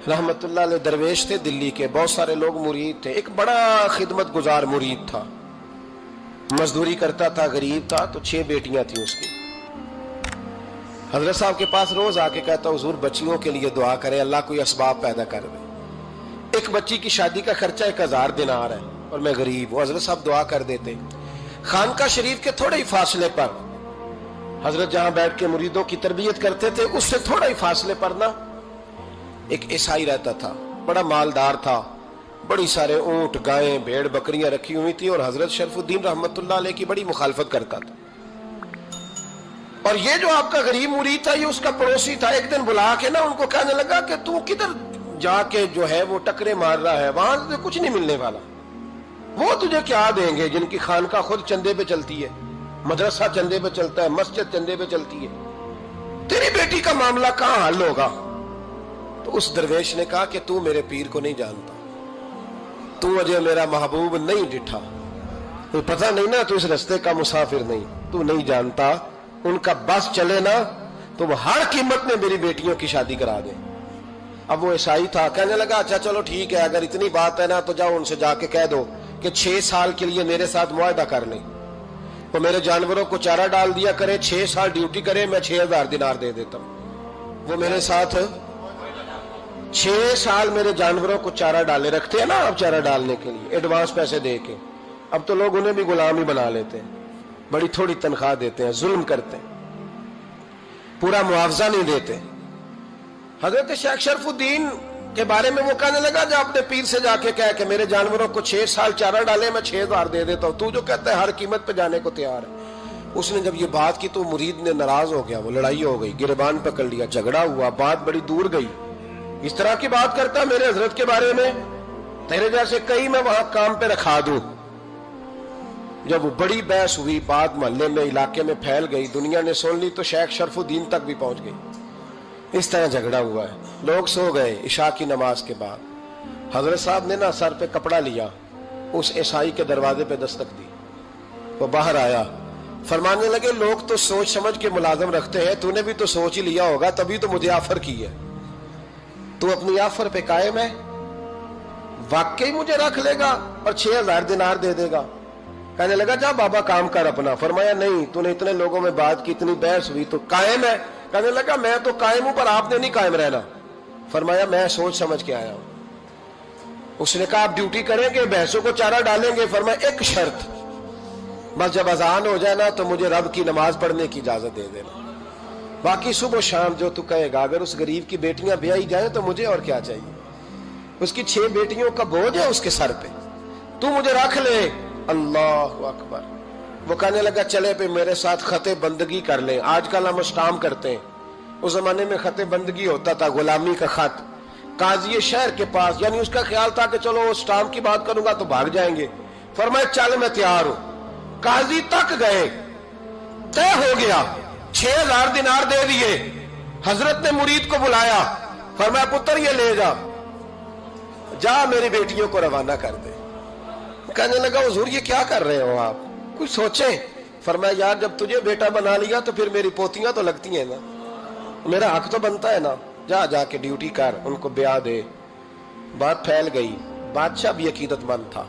रहमतुल्लाह अलैह दरवेश थे दिल्ली के, बहुत सारे लोग मुरीद थे। एक बड़ा खिदमत गुजार मुरीद था, मजदूरी करता था, गरीब था। तो 6 बेटियां थी उसकी। हजरत साहब के पास रोज आके कहता, हुजूर बच्चियों के लिए दुआ करें, अल्लाह कोई असबाब पैदा कर दे। एक बच्ची की शादी का खर्चा 1000 दिनार है और मैं गरीब हूं। हजरत साहब दुआ कर देते। खानका शरीफ के थोड़े ही फासले पर, हजरत जहां बैठ के मुरीदों की तरबियत करते थे, उससे थोड़ा ही फासले पर ना एक ईसाई रहता था, बड़ा मालदार था, बड़ी सारे ऊंट, गायें, भेड़, बकरियां रखी हुई थी और हजरत शरफुद्दीन रहमतुल्लाह अलैह की बड़ी मुखालफत करता था। और ये जो आपका गरीब मुरीद था, ये उसका पड़ोसी था। एक दिन बुला के ना उनको कहने लगा कि तू किधर जाके जो है वो टकरे मार रहा है, वहां से कुछ नहीं मिलने वाला। वो तुझे क्या देंगे जिनकी खानका खुद चंदे पे चलती है, मदरसा चंदे पे चलता है, मस्जिद चंदे पे चलती है। तेरी बेटी का मामला कहां हल होगा? तो उस दरवेश ने कहा कि तू मेरे पीर को नहीं जानता, तू अजय मेरा महबूब नहीं डिठा, तो पता नहीं ना, तू इस रास्ते का मुसाफिर नहीं, तू नहीं जानता। उनका बस चले ना तो वो हर कीमत में मेरी बेटियों की शादी करा दे। अब वो ईसाई था, कहने लगा अच्छा चलो ठीक है, अगर इतनी बात है ना तो जाओ उनसे जाके कह दो कि 6 साल के लिए मेरे साथ मुआहदा कर लें, तो मेरे जानवरों को चारा डाल दिया करे, 6 साल ड्यूटी करे, मैं 6000 दिनार दे देता हूं। वो मेरे साथ 6 साल मेरे जानवरों को चारा डाले, रखते हैं ना अब चारा डालने के लिए एडवांस पैसे दे के। अब तो लोग उन्हें भी गुलाम ही बना लेते हैं, बड़ी थोड़ी तनख्वाह देते हैं, जुल्म करते हैं, पूरा मुआवजा नहीं देते। हजरत शेख शरफुद्दीन के बारे में वो कहने लगा, जब अपने पीर से जाके कह के मेरे जानवरों को 6 साल चारा डाले, मैं 6000 दे देता हूं, तू जो कहता है हर कीमत पे जाने को तैयार है। उसने जब ये बात की तो मुरीद ने नाराज हो गया, वो लड़ाई हो गई, गिरबान पकड़ लिया, झगड़ा हुआ, बात बड़ी दूर गई। इस तरह की बात करता मेरे हजरत के बारे में, तेरे जैसे कई मैं वहां काम पे रखा दूं। जब वो बड़ी बहस हुई, बात मोहल्ले में, इलाके में फैल गई, दुनिया ने सुन ली, तो शेख शरफुद्दीन तक भी पहुंच गई। इस तरह झगड़ा हुआ है। लोग सो गए इशा की नमाज के बाद। हजरत साहब ने ना सर पे कपड़ा लिया, उस ईसाई के दरवाजे पे दस्तक दी। वो बाहर आया, फरमाने लगे लोग तो सोच समझ के मुलाजम रखते हैं, तूने भी तो सोच ही लिया होगा, तभी तो मुझे ऑफर की है। तू अपनी ऑफर पे कायम है? वाकई मुझे रख लेगा और 6000 दिनार दे देगा? कहने लगा जा बाबा काम कर अपना। फरमाया नहीं, तूने इतने लोगों में बात की, इतनी बहस हुई, तो कायम है? कहने लगा मैं तो कायम हूं, पर आपने नहीं कायम रहना। फरमाया मैं सोच समझ के आया हूं। उसने कहा आप ड्यूटी करेंगे, भैंसों को चारा डालेंगे? फरमाया एक शर्त, बस जब अजान हो जाए ना तो मुझे रब की नमाज पढ़ने की इजाजत दे देना, बाकी सुबह शाम जो तू कहेगा। अगर उस गरीब की बेटियां ब्याही जाए तो मुझे और क्या चाहिए? उसकी 6 बेटियों का बोझ है उसके सर पे, तू मुझे रख ले। अल्लाह अकबर। वो कहने लगा चले पे मेरे साथ खते बंदगी कर ले। आजकल हम स्टाम करते हैं, उस जमाने में खते बंदगी होता था, गुलामी का खत। काजी शहर के पास, यानी उसका ख्याल था कि चलो स्टाम की बात करूंगा तो भाग जाएंगे। फरमाया चल मैं तैयार हूं। काजी तक गए, तय हो गया, 6000 दिनार दे दिए। हजरत ने मुरीद को बुलाया, फरमाया पुत्र ये ले जा मेरी बेटियों को रवाना कर दे। कहने लगा हुजूर ये क्या कर रहे हो आप, कुछ सोचे? फरमाया यार जब तुझे बेटा बना लिया तो फिर मेरी पोतियां तो लगती हैं ना, मेरा हक तो बनता है ना, जा जाके ड्यूटी कर, उनको ब्याह दे। बात फैल गई। बादशाह भी अकीदतमंद था,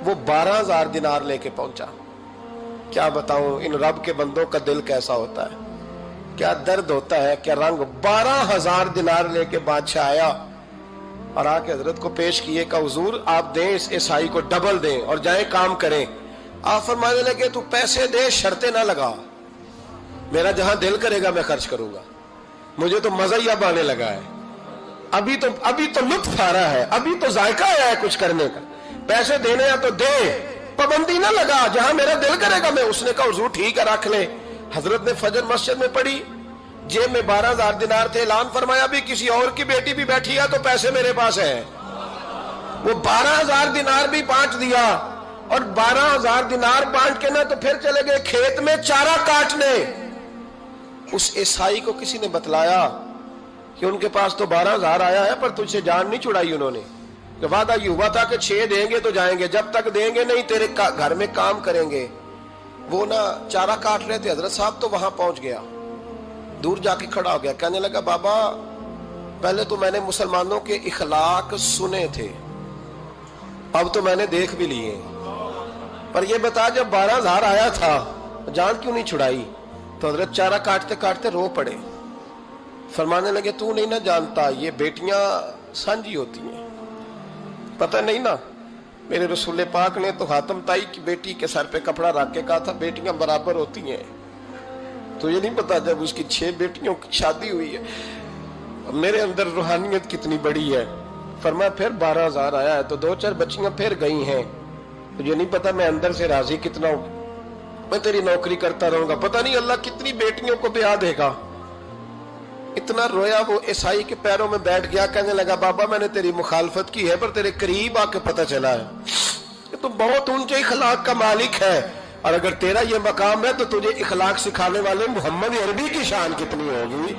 वो 12000 दिनार लेके पहुंचा। क्या बताऊं इन रब के बंदों का दिल कैसा होता है, क्या दर्द होता है, क्या रंग। 12000 दिनार लेके बादशाह आया और आके हजरत को पेश किए का हुजूर आप दें इस ईसाई को डबल दें और जाए काम करें। आप फरमाने लगे तू पैसे दे, शर्तें ना लगा, मेरा जहां दिल करेगा मैं खर्च करूंगा, मुझे तो मजा ही अब आने लगा है। अभी तो लुत्फ आ रहा है, अभी तो जायका आया है कुछ करने का। पैसे देने या तो दे, पाबंदी ना लगा, जहां मेरा दिल करेगा मैं। उसने कहा हुजूर ठीक है रख ले। हजरत ने फजर मस्जिद में पढ़ी, जेब में 12000 दिनार थे। ऐलान फरमाया भी किसी और की बेटी भी बैठी है तो पैसे मेरे पास है। वो 12000 दिनार भी बांट दिया और 12000 दिनार बांट के ना तो फिर चले गए खेत में चारा काटने। उस ईसाई को किसी ने बतलाया कि उनके पास तो 12000 आया है, पर तुझसे जान नहीं छुड़ाई उन्होंने। तो वादा ये हुआ था कि 6 देंगे तो जाएंगे, जब तक देंगे नहीं तेरे घर में काम करेंगे। वो ना चारा काट रहे थे, हजरत साहब तो वहां पहुंच गया, दूर जाके खड़ा हो गया, कहने लगा बाबा پہلے تو میں نے مسلمانوں کے اخلاق سنے تھے، اب تو میں نے دیکھ بھی لیے، پر یہ بتا جب 12,000 آیا تھا جان کیوں نہیں چھڑائی؟ تو حضرت چارہ کاٹتے کاٹتے رو پڑے، فرمانے لگے تو نہیں نہ جانتا یہ بیٹیاں سانجی ہوتی ہیں، پتہ نہیں نا، میرے رسول پاک نے تو حاتم تائی کی بیٹی کے سر پہ کپڑا رکھ کے کہا تھا بیٹیاں برابر ہوتی ہیں، تو یہ نہیں پتا جب اس کی 6 بیٹیوں کی شادی ہوئی ہے میرے اندر روحانیت کتنی بڑی ہے۔ فرمایا پھر 12,000 آیا ہے تو 2-4 بچیاں پھر گئی ہیں، مجھے نہیں پتا میں اندر سے راضی کتنا ہوں، میں تیری نوکری کرتا رہوں گا، پتہ نہیں اللہ کتنی بیٹیوں کو بیاہ دے گا۔ اتنا رویا وہ عیسائی کے پیروں میں بیٹھ گیا، کہنے لگا بابا میں نے تیری مخالفت کی ہے پر تیرے قریب آ کے پتہ چلا ہے کہ تو بہت اونچے اخلاق کا مالک ہے، اور اگر تیرا یہ مقام ہے تو تجھے اخلاق سکھانے والے محمد عربی کی شان کتنی ہوگی۔